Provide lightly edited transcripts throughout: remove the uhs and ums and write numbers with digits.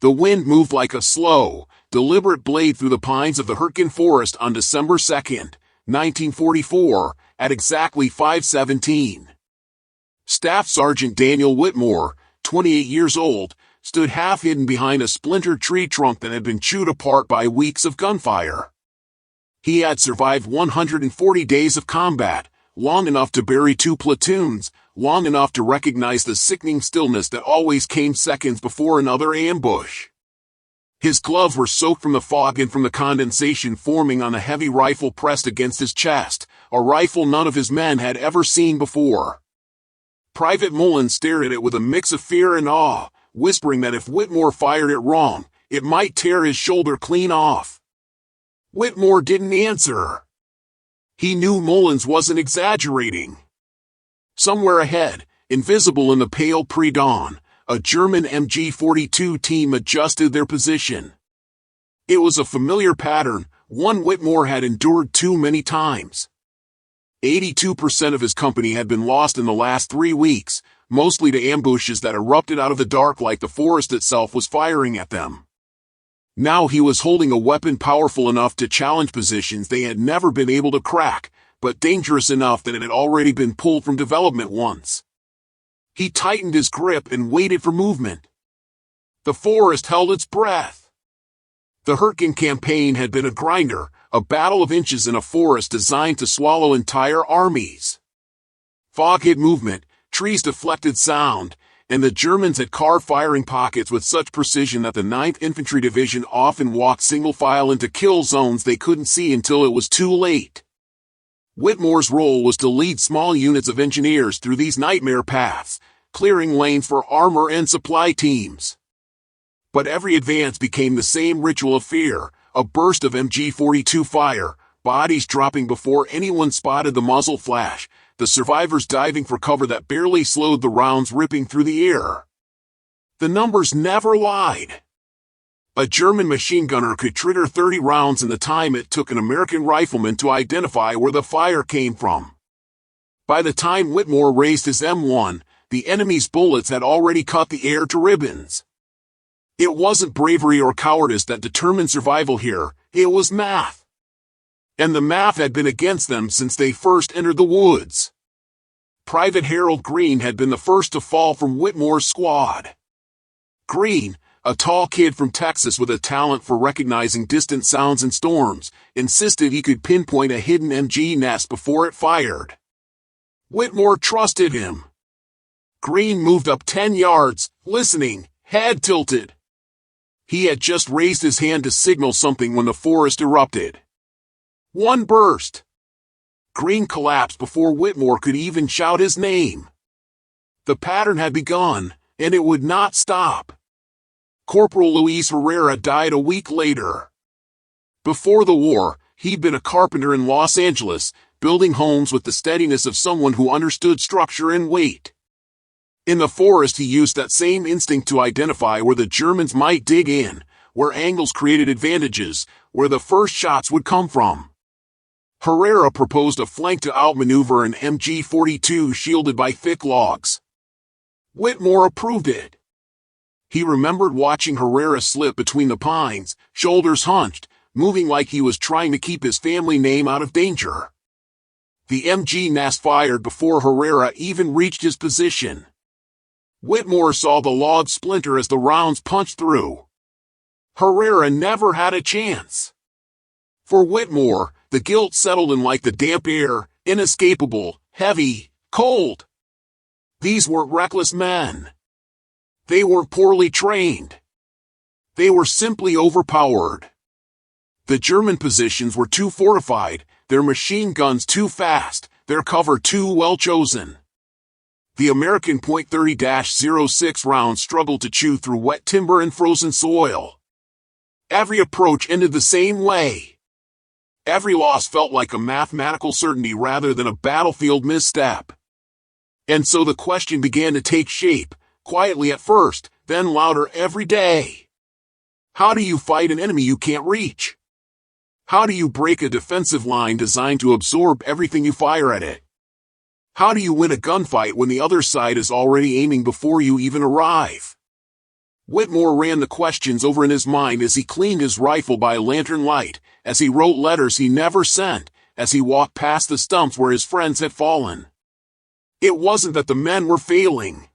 The wind moved like a slow, deliberate blade through the pines of the Hürtgen Forest on December 2, 1944, at exactly 5:17. Staff Sergeant Daniel Whitmore, 28 years old, stood half-hidden behind a splintered tree trunk that had been chewed apart by weeks of gunfire. He had survived 140 days of combat, long enough to bury 2 platoons, long enough to recognize the sickening stillness that always came seconds before another ambush. His gloves were soaked from the fog and from the condensation forming on the heavy rifle pressed against his chest, a rifle none of his men had ever seen before. Private Mullen stared at it with a mix of fear and awe, whispering that if Whitmore fired it wrong, it might tear his shoulder clean off. Whitmore didn't answer. He knew Mullins wasn't exaggerating. Somewhere ahead, invisible in the pale pre-dawn, a German MG-42 team adjusted their position. It was a familiar pattern, one Whitmore had endured too many times. 82% of his company had been lost in the last 3 weeks, mostly to ambushes that erupted out of the dark like the forest itself was firing at them. Now he was holding a weapon powerful enough to challenge positions they had never been able to crack, but dangerous enough that it had already been pulled from development once. He tightened his grip and waited for movement. The forest held its breath. The Hürtgen campaign had been a grinder, a battle of inches in a forest designed to swallow entire armies. Fog hid movement, trees deflected sound, and the Germans had carved firing pockets with such precision that the 9th Infantry Division often walked single file into kill zones they couldn't see until it was too late. Whitmore's role was to lead small units of engineers through these nightmare paths, clearing lanes for armor and supply teams. But every advance became the same ritual of fear, a burst of MG-42 fire, bodies dropping before anyone spotted the muzzle flash, the survivors diving for cover that barely slowed the rounds ripping through the air. The numbers never lied. A German machine gunner could trigger 30 rounds in the time it took an American rifleman to identify where the fire came from. By the time Whitmore raised his M1, the enemy's bullets had already cut the air to ribbons. It wasn't bravery or cowardice that determined survival here, it was math. And the math had been against them since they first entered the woods. Private Harold Green had been the first to fall from Whitmore's squad. Green, a tall kid from Texas with a talent for recognizing distant sounds and storms, insisted he could pinpoint a hidden MG nest before it fired. Whitmore trusted him. Green moved up 10 yards, listening, head tilted. He had just raised his hand to signal something when the forest erupted. One burst. Green collapsed before Whitmore could even shout his name. The pattern had begun, and it would not stop. Corporal Luis Herrera died a week later. Before the war, he'd been a carpenter in Los Angeles, building homes with the steadiness of someone who understood structure and weight. In the forest he used that same instinct to identify where the Germans might dig in, where angles created advantages, where the first shots would come from. Herrera proposed a flank to outmaneuver an MG-42 shielded by thick logs. Whitmore approved it. He remembered watching Herrera slip between the pines, shoulders hunched, moving like he was trying to keep his family name out of danger. The MG nest fired before Herrera even reached his position. Whitmore saw the log splinter as the rounds punched through. Herrera never had a chance. For Whitmore, the guilt settled in like the damp air, inescapable, heavy, cold. These weren't reckless men. They weren't poorly trained. They were simply overpowered. The German positions were too fortified, their machine guns too fast, their cover too well chosen. The American .30-06 rounds struggled to chew through wet timber and frozen soil. Every approach ended the same way. Every loss felt like a mathematical certainty rather than a battlefield misstep. And so the question began to take shape, quietly at first, then louder every day. How do you fight an enemy you can't reach? How do you break a defensive line designed to absorb everything you fire at it? How do you win a gunfight when the other side is already aiming before you even arrive? Whitmore ran the questions over in his mind as he cleaned his rifle by lantern light, as he wrote letters he never sent, as he walked past the stumps where his friends had fallen. It wasn't that the men were failing.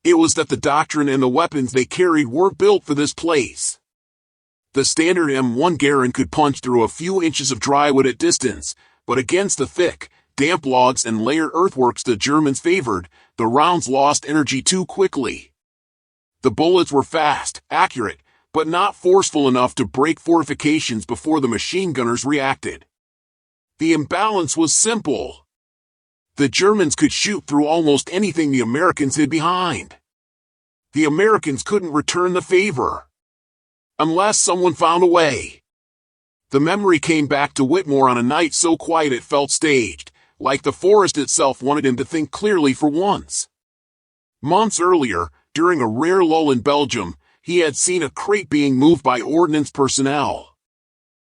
It was that the doctrine and the weapons they carried weren't built for this place. The standard M1 Garand could punch through a few inches of dry wood at distance, but against the thick, damp logs and layered earthworks the Germans favored, the rounds lost energy too quickly. The bullets were fast, accurate, but not forceful enough to break fortifications before the machine gunners reacted. The imbalance was simple. The Germans could shoot through almost anything the Americans hid behind. The Americans couldn't return the favor. Unless someone found a way. The memory came back to Whitmore on a night so quiet it felt staged, like the forest itself wanted him to think clearly for once. Months earlier, during a rare lull in Belgium, he had seen a crate being moved by ordnance personnel.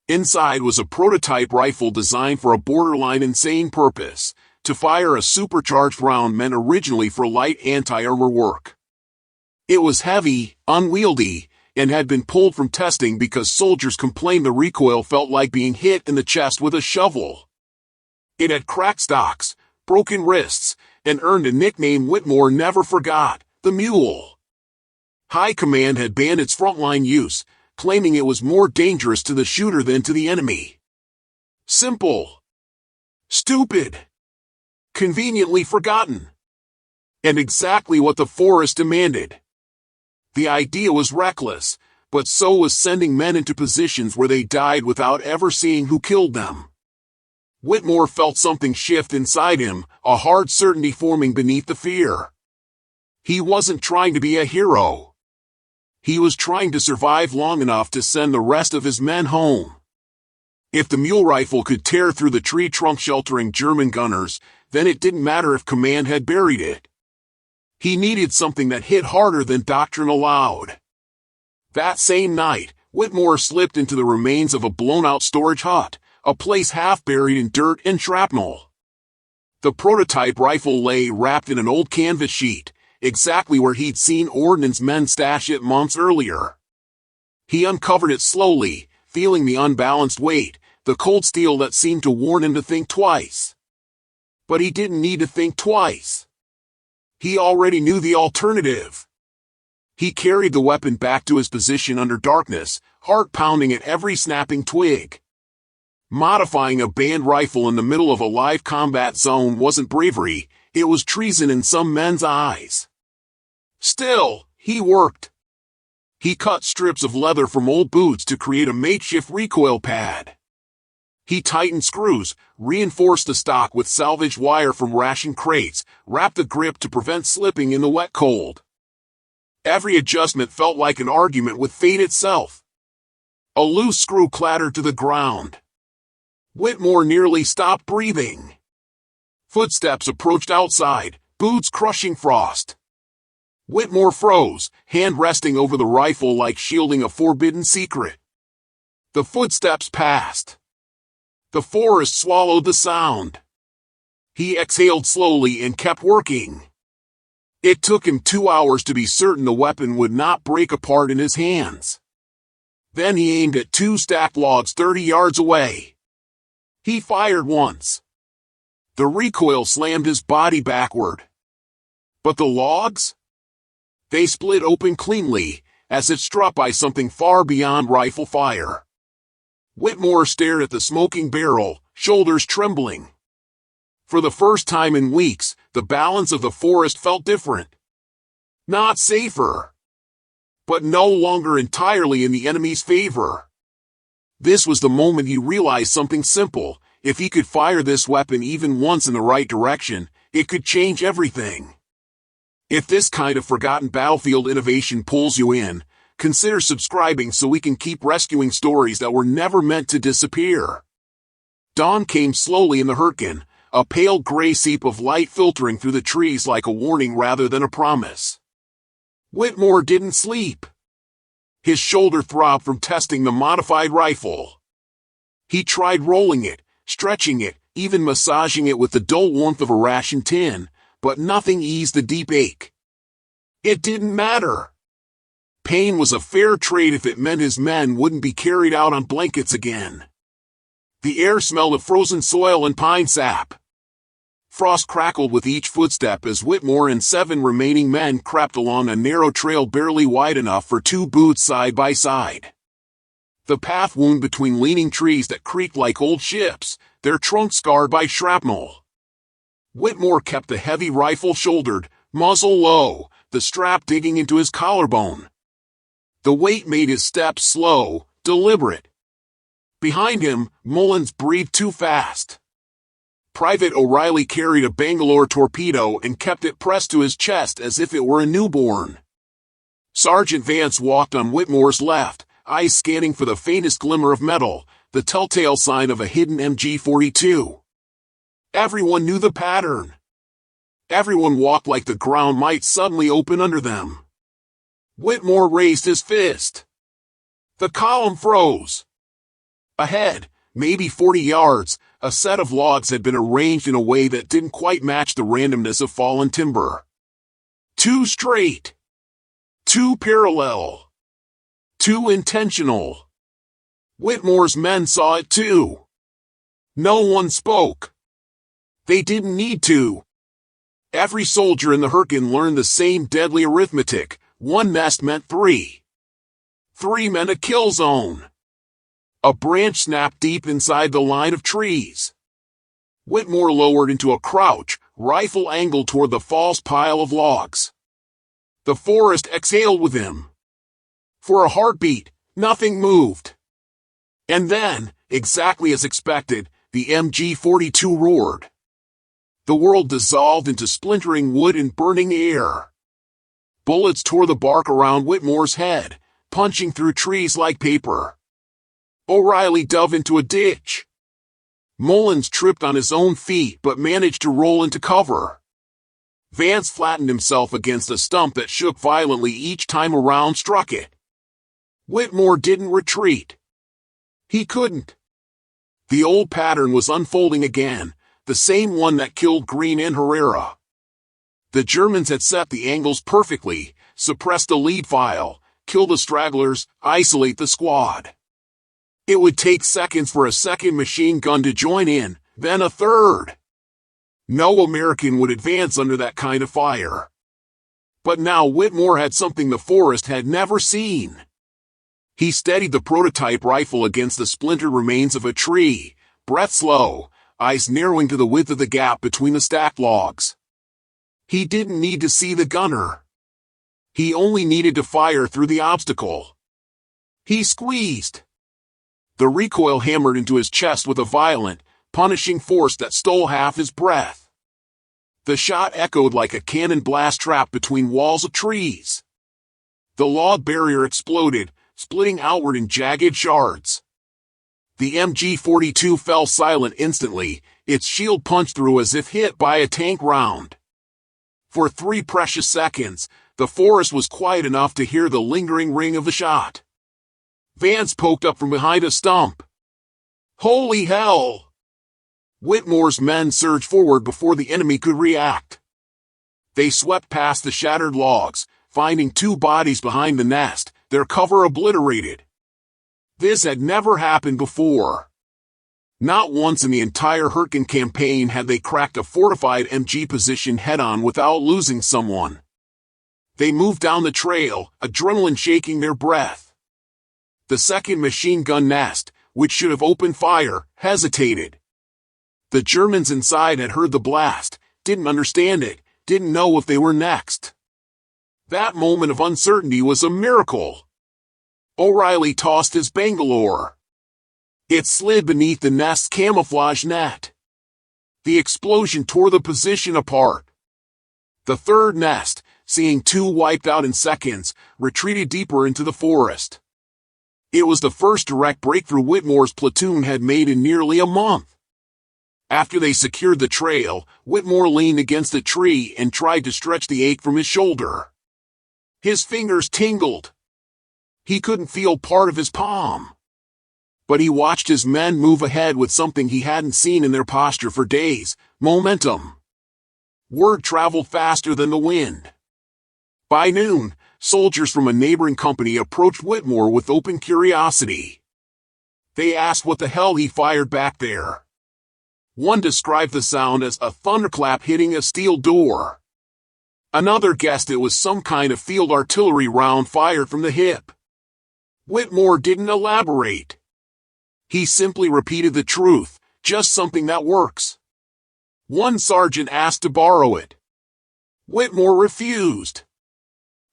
Inside was a prototype rifle designed for a borderline insane purpose, to fire a supercharged round meant originally for light anti-armor work. It was heavy, unwieldy, and had been pulled from testing because soldiers complained the recoil felt like being hit in the chest with a shovel. It had cracked stocks, broken wrists, and earned a nickname Whitmore never forgot, the Mule. High Command had banned its frontline use, claiming it was more dangerous to the shooter than to the enemy. Simple. Stupid. Conveniently forgotten. And exactly what the forest demanded. The idea was reckless, but so was sending men into positions where they died without ever seeing who killed them. Whitmore felt something shift inside him, a hard certainty forming beneath the fear. He wasn't trying to be a hero. He was trying to survive long enough to send the rest of his men home. If the mule rifle could tear through the tree trunk sheltering German gunners, then it didn't matter if command had buried it. He needed something that hit harder than doctrine allowed. That same night, Whitmore slipped into the remains of a blown-out storage hut, a place half buried in dirt and shrapnel. The prototype rifle lay wrapped in an old canvas sheet, exactly where he'd seen ordnance men stash it months earlier. He uncovered it slowly, feeling the unbalanced weight, the cold steel that seemed to warn him to think twice. But he didn't need to think twice. He already knew the alternative. He carried the weapon back to his position under darkness, heart pounding at every snapping twig. Modifying a banned rifle in the middle of a live combat zone wasn't bravery, it was treason in some men's eyes. Still, he worked. He cut strips of leather from old boots to create a makeshift recoil pad. He tightened screws, reinforced the stock with salvaged wire from ration crates, wrapped the grip to prevent slipping in the wet cold. Every adjustment felt like an argument with fate itself. A loose screw clattered to the ground. Whitmore nearly stopped breathing. Footsteps approached outside, boots crushing frost. Whitmore froze, hand resting over the rifle like shielding a forbidden secret. The footsteps passed. The forest swallowed the sound. He exhaled slowly and kept working. It took him 2 hours to be certain the weapon would not break apart in his hands. Then he aimed at 2 stacked logs 30 yards away. He fired once. The recoil slammed his body backward. But the logs? They split open cleanly, as if struck by something far beyond rifle fire. Whitmore stared at the smoking barrel, shoulders trembling. For the first time in weeks, the balance of the forest felt different. Not safer. But no longer entirely in the enemy's favor. This was the moment he realized something simple. If he could fire this weapon even once in the right direction, it could change everything. If this kind of forgotten battlefield innovation pulls you in, consider subscribing so we can keep rescuing stories that were never meant to disappear. Dawn came slowly in the Hürtgen, a pale gray seep of light filtering through the trees like a warning rather than a promise. Whitmore didn't sleep. His shoulder throbbed from testing the modified rifle. He tried rolling it, stretching it, even massaging it with the dull warmth of a ration tin, but nothing eased the deep ache. It didn't matter. Pain was a fair trade if it meant his men wouldn't be carried out on blankets again. The air smelled of frozen soil and pine sap. Frost crackled with each footstep as Whitmore and 7 remaining men crept along a narrow trail barely wide enough for 2 boots side by side. The path wound between leaning trees that creaked like old ships, their trunks scarred by shrapnel. Whitmore kept the heavy rifle shouldered, muzzle low, the strap digging into his collarbone. The weight made his steps slow, deliberate. Behind him, Mullins breathed too fast. Private O'Reilly carried a Bangalore torpedo and kept it pressed to his chest as if it were a newborn. Sergeant Vance walked on Whitmore's left, eyes scanning for the faintest glimmer of metal, the telltale sign of a hidden MG-42. Everyone knew the pattern. Everyone walked like the ground might suddenly open under them. Whitmore raised his fist. The column froze. Ahead, maybe 40 yards, a set of logs had been arranged in a way that didn't quite match the randomness of fallen timber. 2 straight. 2 parallel. 2 intentional. Whitmore's men saw it too. No one spoke. They didn't need to. Every soldier in the Hürtgen learned the same deadly arithmetic. 1 nest meant 3. 3 meant a kill zone. A branch snapped deep inside the line of trees. Whitmore lowered into a crouch, rifle angled toward the false pile of logs. The forest exhaled with him. For a heartbeat, nothing moved. And then, exactly as expected, the MG-42 roared. The world dissolved into splintering wood and burning air. Bullets tore the bark around Whitmore's head, punching through trees like paper. O'Reilly dove into a ditch. Mullins tripped on his own feet but managed to roll into cover. Vance flattened himself against a stump that shook violently each time a round struck it. Whitmore didn't retreat. He couldn't. The old pattern was unfolding again, the same one that killed Green and Herrera. The Germans had set the angles perfectly, suppressed the lead file, kill the stragglers, isolate the squad. It would take seconds for a second machine gun to join in, then a third. No American would advance under that kind of fire. But now Whitmore had something the forest had never seen. He steadied the prototype rifle against the splintered remains of a tree, breath slow, eyes narrowing to the width of the gap between the stacked logs. He didn't need to see the gunner. He only needed to fire through the obstacle. He squeezed. The recoil hammered into his chest with a violent, punishing force that stole half his breath. The shot echoed like a cannon blast trapped between walls of trees. The log barrier exploded, splitting outward in jagged shards. The MG-42 fell silent instantly, its shield punched through as if hit by a tank round. For 3 precious seconds, the forest was quiet enough to hear the lingering ring of the shot. Vance poked up from behind a stump. Holy hell! Whitmore's men surged forward before the enemy could react. They swept past the shattered logs, finding 2 bodies behind the nest, their cover obliterated. This had never happened before. Not once in the entire Hürtgen campaign had they cracked a fortified MG position head-on without losing someone. They moved down the trail, adrenaline shaking their breath. The second machine gun nest, which should have opened fire, hesitated. The Germans inside had heard the blast, didn't understand it, didn't know if they were next. That moment of uncertainty was a miracle. O'Reilly tossed his Bangalore. It slid beneath the nest's camouflage net. The explosion tore the position apart. The third nest, seeing 2 wiped out in seconds, retreated deeper into the forest. It was the first direct breakthrough Whitmore's platoon had made in nearly a month. After they secured the trail, Whitmore leaned against a tree and tried to stretch the ache from his shoulder. His fingers tingled. He couldn't feel part of his palm. But he watched his men move ahead with something he hadn't seen in their posture for days: momentum. Word traveled faster than the wind. By noon, soldiers from a neighboring company approached Whitmore with open curiosity. They asked what the hell he fired back there. One described the sound as a thunderclap hitting a steel door. Another guessed it was some kind of field artillery round fired from the hip. Whitmore didn't elaborate. He simply repeated the truth, just something that works. One sergeant asked to borrow it. Whitmore refused.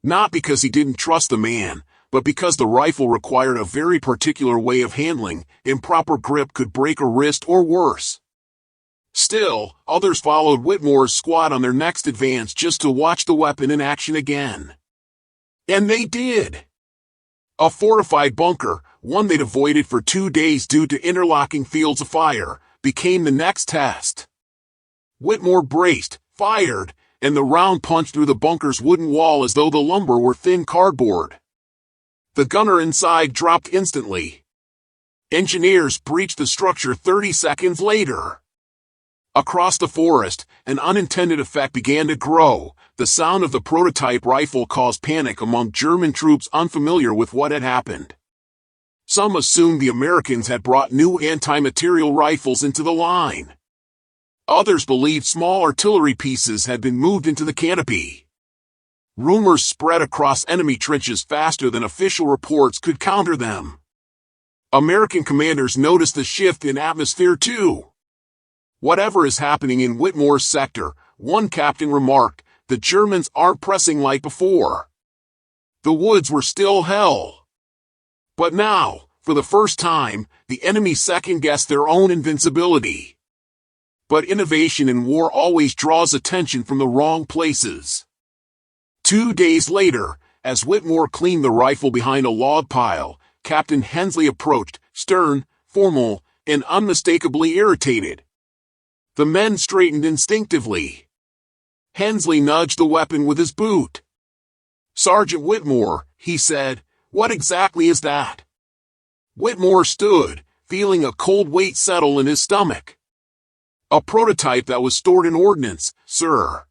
Not because he didn't trust the man, but because the rifle required a very particular way of handling. Improper grip could break a wrist or worse. Still, others followed Whitmore's squad on their next advance just to watch the weapon in action again. And they did. A fortified bunker, one they'd avoided for 2 days due to interlocking fields of fire, became the next test. Whitmore braced, fired, and the round punched through the bunker's wooden wall as though the lumber were thin cardboard. The gunner inside dropped instantly. Engineers breached the structure 30 seconds later. Across the forest, an unintended effect began to grow. The sound of the prototype rifle caused panic among German troops unfamiliar with what had happened. Some assumed the Americans had brought new anti-material rifles into the line. Others believed small artillery pieces had been moved into the canopy. Rumors spread across enemy trenches faster than official reports could counter them. American commanders noticed the shift in atmosphere too. Whatever is happening in Whitmore's sector, one captain remarked, the Germans aren't pressing like before. The woods were still hell. But now, for the first time, the enemy second-guessed their own invincibility. But innovation in war always draws attention from the wrong places. 2 days later, as Whitmore cleaned the rifle behind a log pile, Captain Hensley approached, stern, formal, and unmistakably irritated. The men straightened instinctively. Hensley nudged the weapon with his boot. Sergeant Whitmore, he said, what exactly is that? Whitmore stood, feeling a cold weight settle in his stomach. A prototype that was stored in ordnance, sir.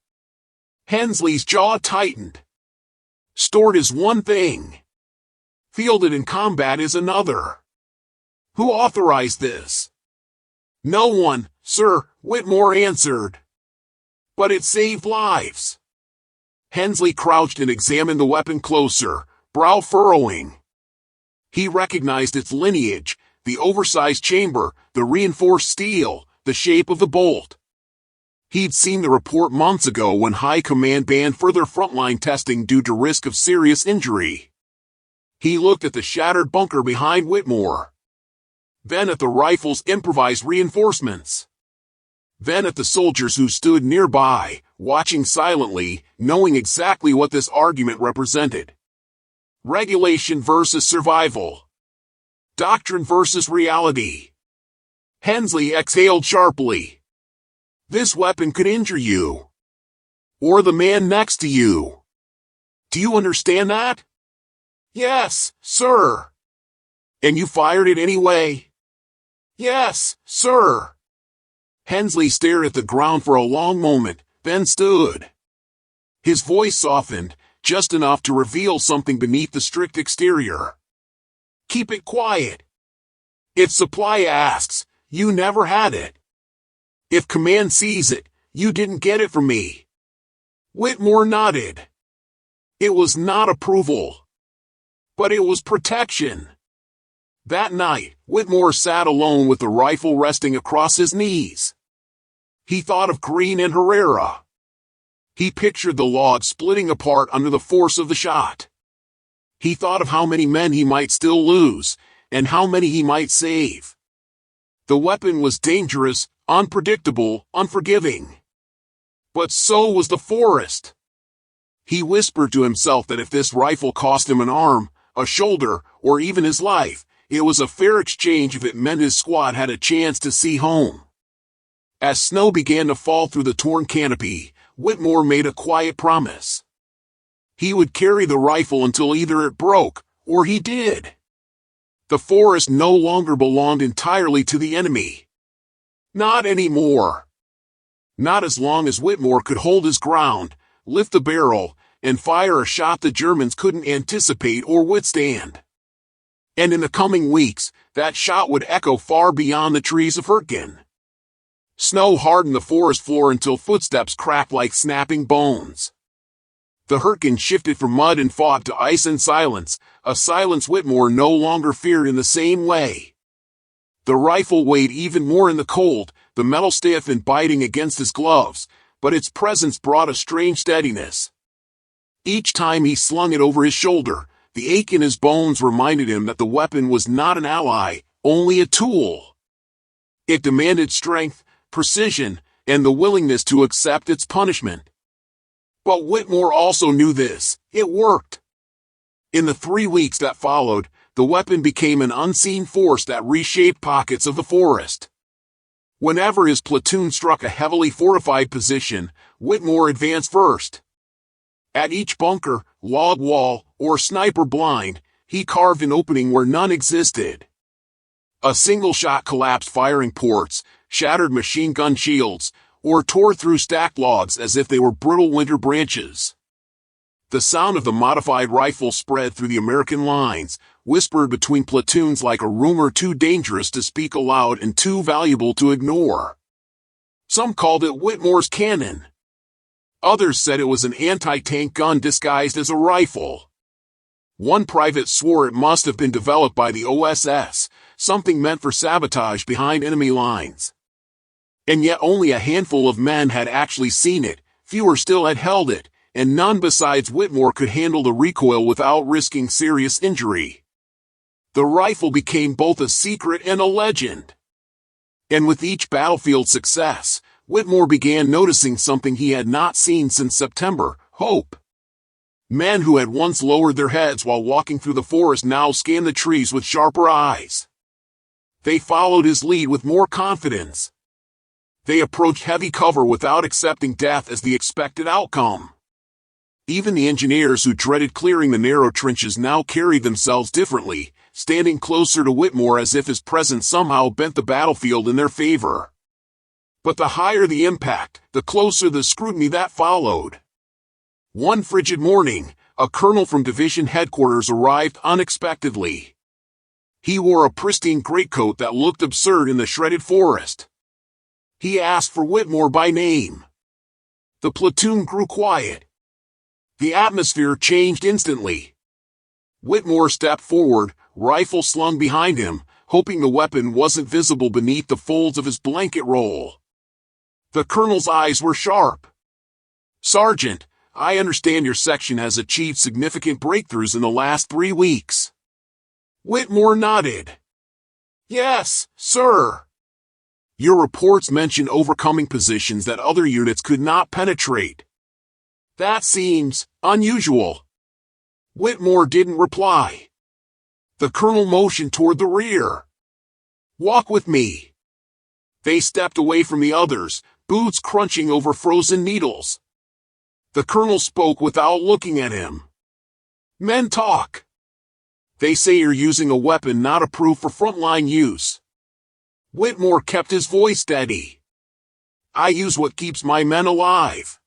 Hensley's jaw tightened. Stored is one thing. Fielded in combat is another. Who authorized this? No one, sir, Whitmore answered. But it saved lives. Hensley crouched and examined the weapon closer, brow furrowing. He recognized its lineage, the oversized chamber, the reinforced steel, the shape of the bolt. He'd seen the report months ago when High Command banned further frontline testing due to risk of serious injury. He looked at the shattered bunker behind Whitmore. Then at the rifle's improvised reinforcements. Then at the soldiers who stood nearby, watching silently, knowing exactly what this argument represented. Regulation versus survival. Doctrine versus reality. Hensley exhaled sharply. This weapon could injure you. Or the man next to you. Do you understand that? Yes, sir. And you fired it anyway? Yes, sir. Hensley stared at the ground for a long moment, then stood. His voice softened, just enough to reveal something beneath the strict exterior. Keep it quiet. If supply asks, you never had it. If command sees it, you didn't get it from me. Whitmore nodded. It was not approval. But it was protection. That night, Whitmore sat alone with the rifle resting across his knees. He thought of Green and Herrera. He pictured the log splitting apart under the force of the shot. He thought of how many men he might still lose, and how many he might save. The weapon was dangerous, unpredictable, unforgiving. But so was the forest. He whispered to himself that if this rifle cost him an arm, a shoulder, or even his life, it was a fair exchange if it meant his squad had a chance to see home. As snow began to fall through the torn canopy, Whitmore made a quiet promise. He would carry the rifle until either it broke, or he did. The forest no longer belonged entirely to the enemy. Not anymore. Not as long as Whitmore could hold his ground, lift the barrel, and fire a shot the Germans couldn't anticipate or withstand. And in the coming weeks, that shot would echo far beyond the trees of Hürtgen. Snow hardened the forest floor until footsteps cracked like snapping bones. The Hürtgen shifted from mud and fog to ice and silence, a silence Whitmore no longer feared in the same way. The rifle weighed even more in the cold, the metal stiff and biting against his gloves, but its presence brought a strange steadiness. Each time he slung it over his shoulder, the ache in his bones reminded him that the weapon was not an ally, only a tool. It demanded strength, precision, and the willingness to accept its punishment. But Whitmore also knew this. It worked. In the 3 weeks that followed, the weapon became an unseen force that reshaped pockets of the forest. Whenever his platoon struck a heavily fortified position, Whitmore advanced first. At each bunker, log wall, or sniper blind, he carved an opening where none existed. A single shot collapsed firing ports, shattered machine gun shields, or tore through stacked logs as if they were brittle winter branches. The sound of the modified rifle spread through the American lines, whispered between platoons like a rumor too dangerous to speak aloud and too valuable to ignore. Some called it Whitmore's cannon. Others said it was an anti-tank gun disguised as a rifle. One private swore it must have been developed by the OSS, something meant for sabotage behind enemy lines. And yet only a handful of men had actually seen it, fewer still had held it, and none besides Whitmore could handle the recoil without risking serious injury. The rifle became both a secret and a legend. And with each battlefield success, Whitmore began noticing something he had not seen since September: hope. Men who had once lowered their heads while walking through the forest now scanned the trees with sharper eyes. They followed his lead with more confidence. They approached heavy cover without accepting death as the expected outcome. Even the engineers who dreaded clearing the narrow trenches now carried themselves differently, standing closer to Whitmore as if his presence somehow bent the battlefield in their favor. But the higher the impact, the closer the scrutiny that followed. One frigid morning, a colonel from division headquarters arrived unexpectedly. He wore a pristine greatcoat that looked absurd in the shredded forest. He asked for Whitmore by name. The platoon grew quiet. The atmosphere changed instantly. Whitmore stepped forward, rifle slung behind him, hoping the weapon wasn't visible beneath the folds of his blanket roll. The colonel's eyes were sharp. "Sergeant, I understand your section has achieved significant breakthroughs in the last 3 weeks." Whitmore nodded. "Yes, sir. Your reports mention overcoming positions that other units could not penetrate. That seems unusual." Whitmore didn't reply. The colonel motioned toward the rear. "Walk with me." They stepped away from the others, boots crunching over frozen needles. The colonel spoke without looking at him. "Men talk. They say you're using a weapon not approved for frontline use." Whitmore kept his voice steady. "I use what keeps my men alive."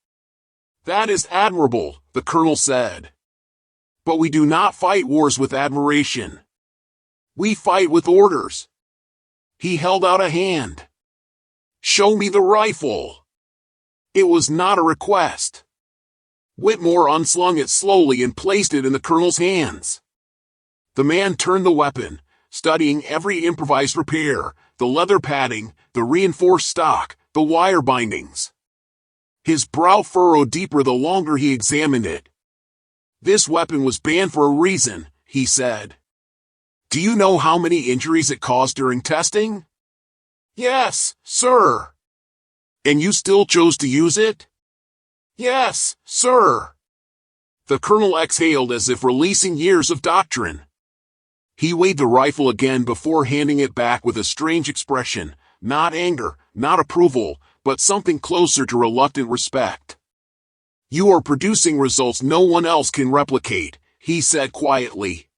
"That is admirable," the colonel said. "But we do not fight wars with admiration. We fight with orders." He held out a hand. "Show me the rifle." It was not a request. Whitmore unslung it slowly and placed it in the colonel's hands. The man turned the weapon, studying every improvised repair, the leather padding, the reinforced stock, the wire bindings. His brow furrowed deeper the longer he examined it. "This weapon was banned for a reason," he said. "Do you know how many injuries it caused during testing?" "Yes, sir." "And you still chose to use it?" "Yes, sir." The colonel exhaled as if releasing years of doctrine. He weighed the rifle again before handing it back with a strange expression, not anger, not approval, but something closer to reluctant respect. "You are producing results no one else can replicate," he said quietly.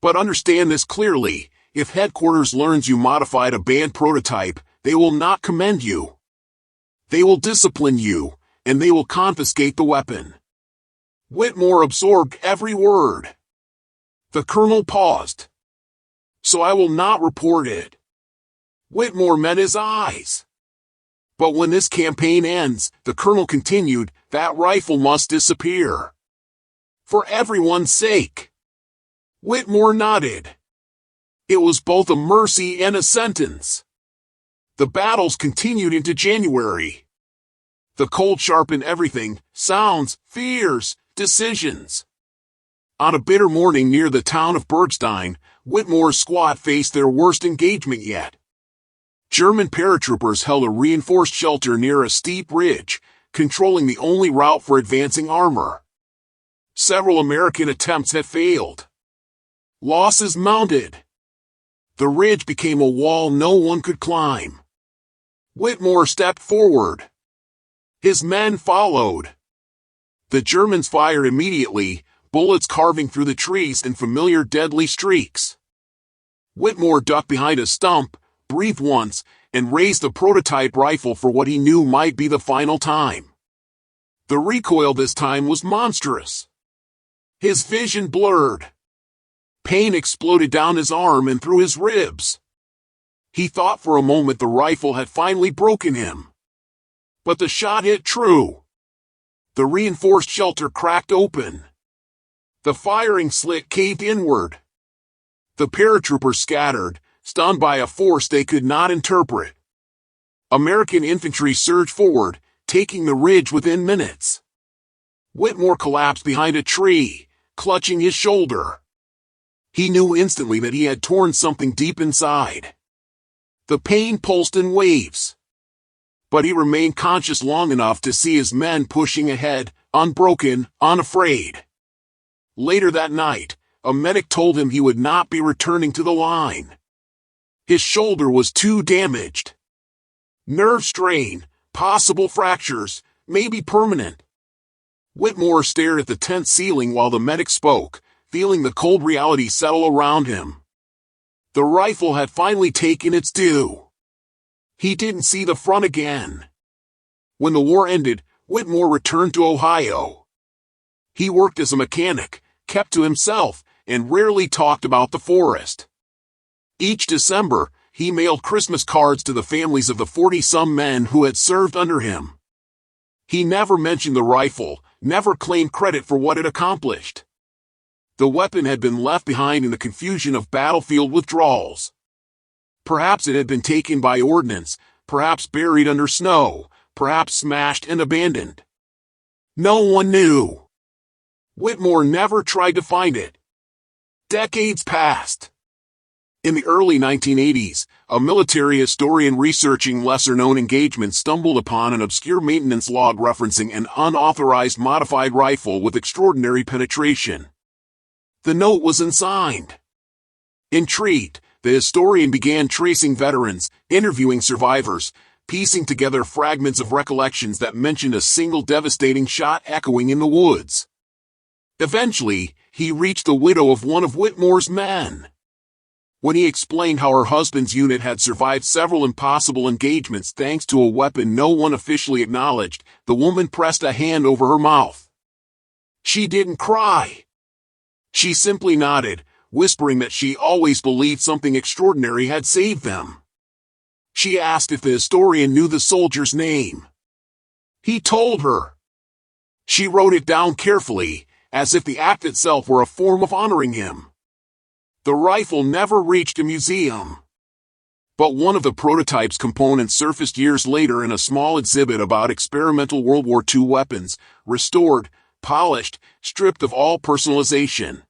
"But understand this clearly, if headquarters learns you modified a banned prototype, they will not commend you. They will discipline you, and they will confiscate the weapon. Whitmore absorbed every word. The colonel paused. "So I will not report it." Whitmore met his eyes. "But when this campaign ends," the colonel continued, "that rifle must disappear. For everyone's sake." Whitmore nodded. It was both a mercy and a sentence. The battles continued into January. The cold sharpened everything: sounds, fears, decisions. On a bitter morning near the town of Bergstein, Whitmore's squad faced their worst engagement yet. German paratroopers held a reinforced shelter near a steep ridge, controlling the only route for advancing armor. Several American attempts had failed. Losses mounted. The ridge became a wall no one could climb. Whitmore stepped forward. His men followed. The Germans fired immediately, bullets carving through the trees in familiar deadly streaks. Whitmore ducked behind a stump, breathed once, and raised the prototype rifle for what he knew might be the final time. The recoil this time was monstrous. His vision blurred. Pain exploded down his arm and through his ribs. He thought for a moment the rifle had finally broken him. But the shot hit true. The reinforced shelter cracked open. The firing slit caved inward. The paratroopers scattered, stunned by a force they could not interpret. American infantry surged forward, taking the ridge within minutes. Whitmore collapsed behind a tree, clutching his shoulder. He knew instantly that he had torn something deep inside. The pain pulsed in waves. But he remained conscious long enough to see his men pushing ahead, unbroken, unafraid. Later that night, a medic told him he would not be returning to the line. His shoulder was too damaged. Nerve strain, possible fractures, maybe permanent. Whitmore stared at the tent ceiling while the medic spoke, feeling the cold reality settle around him. The rifle had finally taken its due. He didn't see the front again. When the war ended, Whitmore returned to Ohio. He worked as a mechanic, kept to himself, and rarely talked about the forest. Each December, he mailed Christmas cards to the families of the 40-some men who had served under him. He never mentioned the rifle, never claimed credit for what it accomplished. The weapon had been left behind in the confusion of battlefield withdrawals. Perhaps it had been taken by ordnance, perhaps buried under snow, perhaps smashed and abandoned. No one knew. Whitmore never tried to find it. Decades passed. In the early 1980s, a military historian researching lesser-known engagements stumbled upon an obscure maintenance log referencing an unauthorized modified rifle with extraordinary penetration. The note was unsigned. Intrigued, the historian began tracing veterans, interviewing survivors, piecing together fragments of recollections that mentioned a single devastating shot echoing in the woods. Eventually, he reached the widow of one of Whitmore's men. When he explained how her husband's unit had survived several impossible engagements thanks to a weapon no one officially acknowledged, the woman pressed a hand over her mouth. She didn't cry. She simply nodded, whispering that she always believed something extraordinary had saved them. She asked if the historian knew the soldier's name. He told her. She wrote it down carefully, as if the act itself were a form of honoring him. The rifle never reached a museum. But one of the prototype's components surfaced years later in a small exhibit about experimental World War II weapons, restored, polished, stripped of all personalization.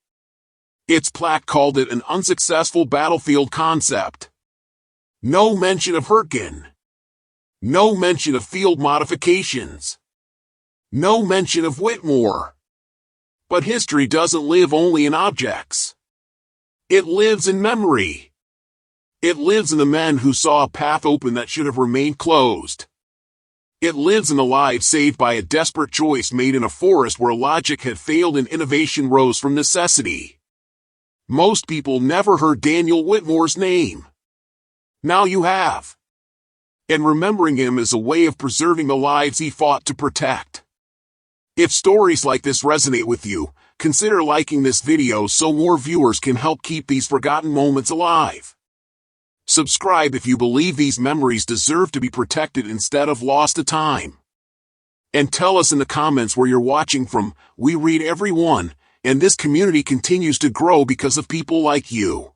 Its plaque called it an unsuccessful battlefield concept. No mention of Hürtgen. No mention of field modifications. No mention of Whitmore. But history doesn't live only in objects. It lives in memory. It lives in the men who saw a path open that should have remained closed. It lives in the lives saved by a desperate choice made in a forest where logic had failed and innovation rose from necessity. Most people never heard Daniel Whitmore's name. Now you have. And remembering him is a way of preserving the lives he fought to protect. If stories like this resonate with you, consider liking this video so more viewers can help keep these forgotten moments alive. Subscribe if you believe these memories deserve to be protected instead of lost to time. And tell us in the comments where you're watching from. We read every one, and this community continues to grow because of people like you.